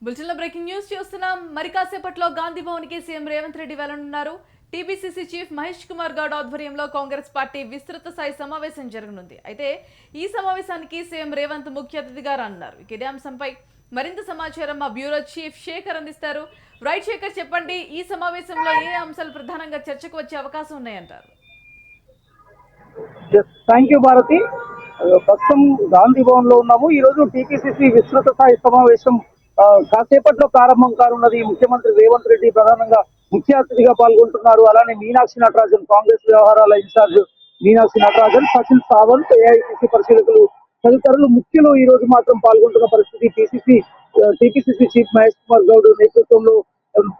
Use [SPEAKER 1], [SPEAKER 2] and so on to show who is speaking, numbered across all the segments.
[SPEAKER 1] బులెటిన్లో breaking news చూస్తున్నాం. మరి కాసేపట్లో గాంధీ భవన్ కి సీఎం రేవంత్ రెడ్డి వెళ్లనున్నారు. టీపీసీసీ చీఫ్ మహేష్ కుమార్ గౌడ్ ఆధ్వర్యంలో కాంగ్రెస్ పార్టీ విస్తృత స్థాయి సమావేశం జరగనుంది. అయితే ఈ సమావేశానికి సీఎం రేవంత్ ముఖ్య అతిథిగా రానున్నారు. ఇదే అంశంపై మరింత సమాచారం మా బ్యూరో చీఫ్ శేఖర్ అందిస్తారు. రైట్ శేఖర్, చెప్పండి, ఈ సమావేశంలో ఏ అంశాలు ప్రధానంగా చర్చకు వచ్చే అవకాశం ఉన్నాయంటారు?
[SPEAKER 2] Thank you Bharati. ప్రస్తుతం గాంధీ భవన్ లో ఉన్నాము. ఈ రోజు టీపీసీసీ విస్తృత స్థాయి సమావేశం కాసేపట్లో ప్రారంభం కానున్నది. ముఖ్యమంత్రి రేవంత్ రెడ్డి ప్రధానంగా ముఖ్య అతిథిగా పాల్గొంటున్నారు. అలానే మీనాక్షి నటరాజన్, కాంగ్రెస్ వ్యవహారాల ఇన్ఛార్జ్ మీనాక్షి నటరాజన్, సచిన్ సావంత్, ఏఐసిసి పరిశీలకులు తదితరులు ముఖ్యులు ఈ రోజు మాత్రం పాల్గొంటున్న పరిస్థితి. టీపీసీసీ చీఫ్ మహేష్ కుమార్ గౌడ్ నేతృత్వంలో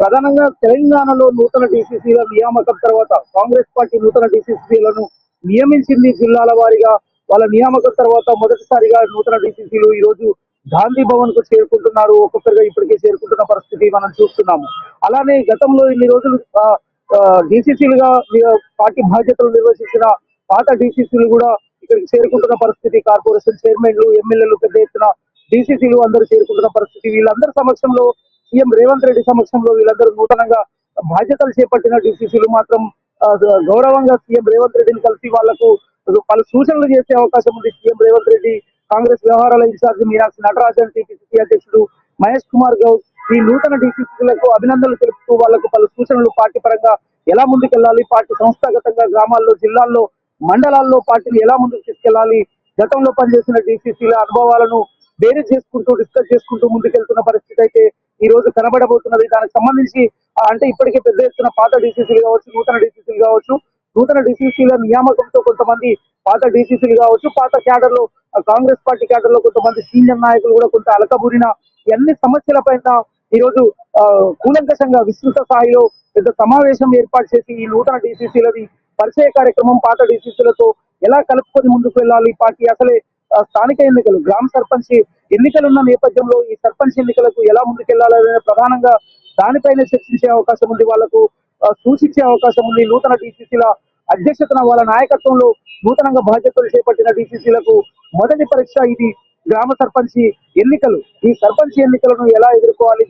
[SPEAKER 2] ప్రధానంగా తెలంగాణలో నూతన డీసీసీల నియామకం తర్వాత కాంగ్రెస్ పార్టీ నూతన డీసీసీలను నియమించింది. జిల్లాల వారీగా వాళ్ళ నియామకం తర్వాత మొదటిసారిగా నూతన డీసీసీలు ఈ రోజు గాంధీ భవన్ కు చేరుకుంటున్నారు. ఒక్కొక్కరిగా ఇప్పటికే చేరుకుంటున్న పరిస్థితి మనం చూస్తున్నాము. అలానే గతంలో ఇన్ని రోజులు డీసీసీలుగా పార్టీ బాధ్యతలు నిర్వహించిన పాత డీసీసీలు కూడా ఇక్కడికి చేరుకుంటున్న పరిస్థితి. కార్పొరేషన్ చైర్మన్లు, ఎమ్మెల్యేలు పెద్ద ఎత్తున డీసీసీలు అందరూ చేరుకుంటున్న పరిస్థితి. వీళ్ళందరి సమక్షంలో సీఎం రేవంత్ రెడ్డి సమక్షంలో వీళ్ళందరూ నూతనంగా బాధ్యతలు చేపట్టిన డీసీసీలు మాత్రం గౌరవంగా సీఎం రేవంత్ రెడ్డిని కలిసి వాళ్లకు పలు సూచనలు చేసే అవకాశం ఉంది. సీఎం రేవంత్ రెడ్డి, కాంగ్రెస్ వ్యవహారాల ఇన్ఛార్జి మీనాక్షి నటరాజన్, టీపీసీసీ అధ్యక్షుడు మహేష్ కుమార్ గౌడ్ ఈ నూతన డీసీసీలకు అభినందనలు తెలుపుతూ వాళ్లకు పలు సూచనలు పార్టీ పరంగా ఎలా ముందుకెళ్లాలి, పార్టీ సంస్థాగతంగా గ్రామాల్లో, జిల్లాల్లో, మండలాల్లో పార్టీని ఎలా ముందుకు తీసుకెళ్లాలి, గతంలో పనిచేసిన డీసీసీల అనుభవాలను బేరీ చేసుకుంటూ డిస్కస్ చేసుకుంటూ ముందుకెళ్తున్న పరిస్థితి అయితే ఈ రోజు కనబడబోతున్నది. దానికి సంబంధించి అంటే ఇప్పటికే పెద్ద ఎత్తున పాత డీసీసీలు కావచ్చు, నూతన డీసీసీలు కావచ్చు, నూతన డీసీసీల నియామకంతో కొంతమంది పాత డీసీసీలు కావచ్చు, పాత క్యాడర్ లో కాంగ్రెస్ పార్టీ క్యాడర్ లో కొంతమంది సీనియర్ నాయకులు కూడా కొంత అలకబూరిన అన్ని సమస్యల పైన ఈ రోజు కూలంకషంగా విస్తృత స్థాయిలో పెద్ద సమావేశం ఏర్పాటు చేసి ఈ నూతన డీసీసీలది పరిచయ కార్యక్రమం, పాత డీసీసీలతో ఎలా కలుపుకొని ముందుకు వెళ్ళాలి, పార్టీ అసలే స్థానిక ఎన్నికలు, గ్రామ సర్పంచ్ ఎన్నికలున్న నేపథ్యంలో ఈ సర్పంచ్ ఎన్నికలకు ఎలా ముందుకెళ్లాలనే ప్రధానంగా దానిపైన చర్చించే అవకాశం ఉంది. వాళ్లకు సూచించే అవకాశం ఉంది. నూతన డీసీసీల అధ్యక్షతన వాళ్ళ నాయకత్వంలో నూతనంగా బాధ్యతలు చేపట్టిన డీసీసీలకు మొదటి పరీక్ష ఇది గ్రామ సర్పంచ్ ఎన్నికలు. ఈ సర్పంచ్ ఎన్నికలను ఎలా ఎదుర్కోవాలి,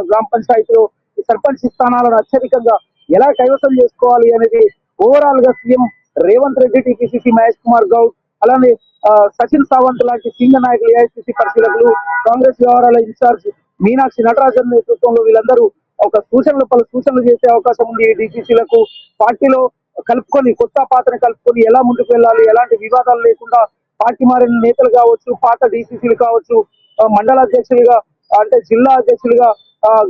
[SPEAKER 2] గ్రామ పంచాయతీలో ఈ సర్పంచ్ స్థానాలను అత్యధికంగా ఎలా కైవసం చేసుకోవాలి అనేది ఓవరాల్ గా సీఎం రేవంత్ రెడ్డి, టీపీసీసీ మహేష్ కుమార్ గౌడ్, అలానే సచిన్ సావంత్ లాంటి సీనియర్ నాయకులు, ఏఐసిసి పరిశీలకులు, కాంగ్రెస్ వ్యవహారాల ఇన్ఛార్జ్ మీనాక్షి నటరాజన్ నేతృత్వంలో వీళ్ళందరూ పలు సూచనలు చేసే అవకాశం ఉంది. డీసీసీలకు పార్టీలో కలుపుకొని, కొత్త పాతని కలుపుకొని ఎలా ముందుకు వెళ్ళాలి, ఎలాంటి వివాదాలు లేకుండా పార్టీ మారిన నేతలు కావచ్చు, పాత డీసీసీలు కావచ్చు, మండల అధ్యక్షులుగా అంటే జిల్లా అధ్యక్షులుగా,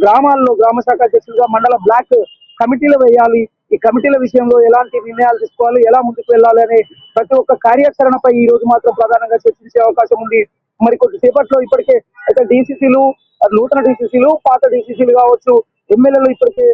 [SPEAKER 2] గ్రామాల్లో గ్రామ శాఖ అధ్యక్షులుగా, మండల బ్లాక్ కమిటీలు వేయాలి, ఈ కమిటీల విషయంలో ఎలాంటి నిర్ణయాలు తీసుకోవాలి, ఎలా ముందుకు వెళ్ళాలి అనే ప్రతి ఒక్క కార్యాచరణపై ఈ రోజు మాత్రం ప్రధానంగా చర్చించే అవకాశం ఉంది. మరి కొద్దిసేపట్లో ఇప్పటికే అయితే డీసీసీలు, నూతన డీసీసీలు, పాత డీసీసీలు కావచ్చు, ఎమ్మెల్యేలు ఇప్పటికే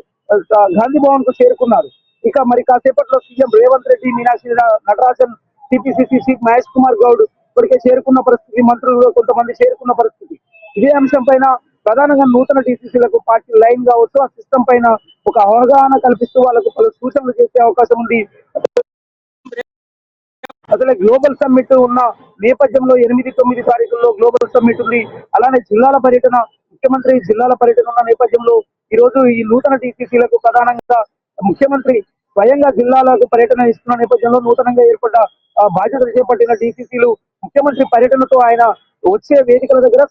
[SPEAKER 2] గాంధీ భవన్ కు చేరుకున్నారు. ఇక మరి కాసేపట్లో CM Revanth Reddy, Meenakshi Natarajan, TPCC chief Mahesh Kumar Goud ఇప్పటికే చేరుకున్న పరిస్థితి, మంత్రులు కొంతమంది చేరుకున్న పరిస్థితి. ఇదే అంశం పైన ప్రధానంగా నూతన డీసీసీలకు పార్టీ లైన్ కావచ్చు, ఆ సిస్టమ్ పైన ఒక అవగాహన కల్పిస్తూ వాళ్ళకు పలు సూచనలు చేసే అవకాశం ఉంది. అసలు గ్లోబల్ సమ్మిట్ ఉన్న నేపథ్యంలో 8-9 తారీఖుల్లో గ్లోబల్ సమ్మిట్ ఉంది. అలానే జిల్లాల పర్యటన, ముఖ్యమంత్రి జిల్లాల పర్యటన ఉన్న నేపథ్యంలో ఈ రోజు ఈ నూతన డీసీసీలకు ప్రధానంగా ముఖ్యమంత్రి స్వయంగా జిల్లాలకు పర్యటన ఇస్తున్న నేపథ్యంలో నూతనంగా ఏర్పడ్డ బాధ్యతలు చేపట్టిన డీసీసీలు ముఖ్యమంత్రి పర్యటనతో ఆయన వచ్చే వేదికల దగ్గర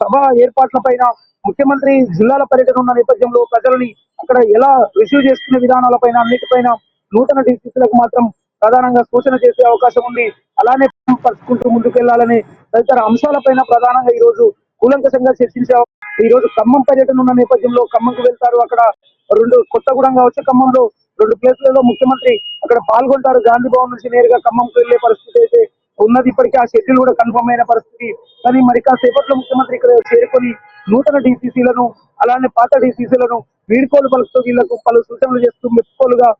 [SPEAKER 2] సభ ఏర్పాట్ల పైన ముఖ్యమంత్రి జిల్లాల పర్యటన ఉన్న నేపథ్యంలో ప్రజలని అక్కడ ఎలా రిసీవ్ చేసుకునే విధానాలపైన అన్నిటిపైన నూతన డీసీసీలకు మాత్రం ప్రధానంగా సూచన చేసే అవకాశం ఉంది. అలానే పరుచుకుంటూ ముందుకెళ్లాలనే తదితర అంశాలపైన ప్రధానంగా ఈ రోజు కూలంకషంగా చర్చించే ఈ రోజు ఖమ్మం పర్యటన ఉన్న నేపథ్యంలో ఖమ్మంకు వెళ్తారు. అక్కడ కొత్తగూడెం కావచ్చు, ఖమ్మంలో 2 ప్లేస్లలో ముఖ్యమంత్రి అక్కడ పాల్గొంటారు. గాంధీ భవన్ నుంచి నేరుగా ఖమ్మంకు వెళ్లే పరిస్థితి అయితే ఉన్నది. ఇప్పటికీ ఆ షెడ్యూల్ కూడా కన్ఫర్మ్ అయిన పరిస్థితి. కానీ మరి కాసేపట్లో ముఖ్యమంత్రి ఇక్కడ చేరుకొని నూతన డీసీసీలను, అలానే పాత డీసీసీలను వీడ్కోలు పలుకుతూ వీళ్లకు పలు సూచనలు చేస్తూ మెప్పుకోలుగా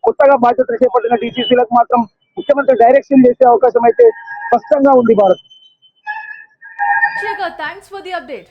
[SPEAKER 2] కొత్తగా బాధ్యతలు చేపట్టిన డీసీసీలకు మాత్రం ముఖ్యమంత్రి డైరెక్షన్ చేసే అవకాశం అయితే స్పష్టంగా ఉంది. Bharat,
[SPEAKER 1] thanks for the update.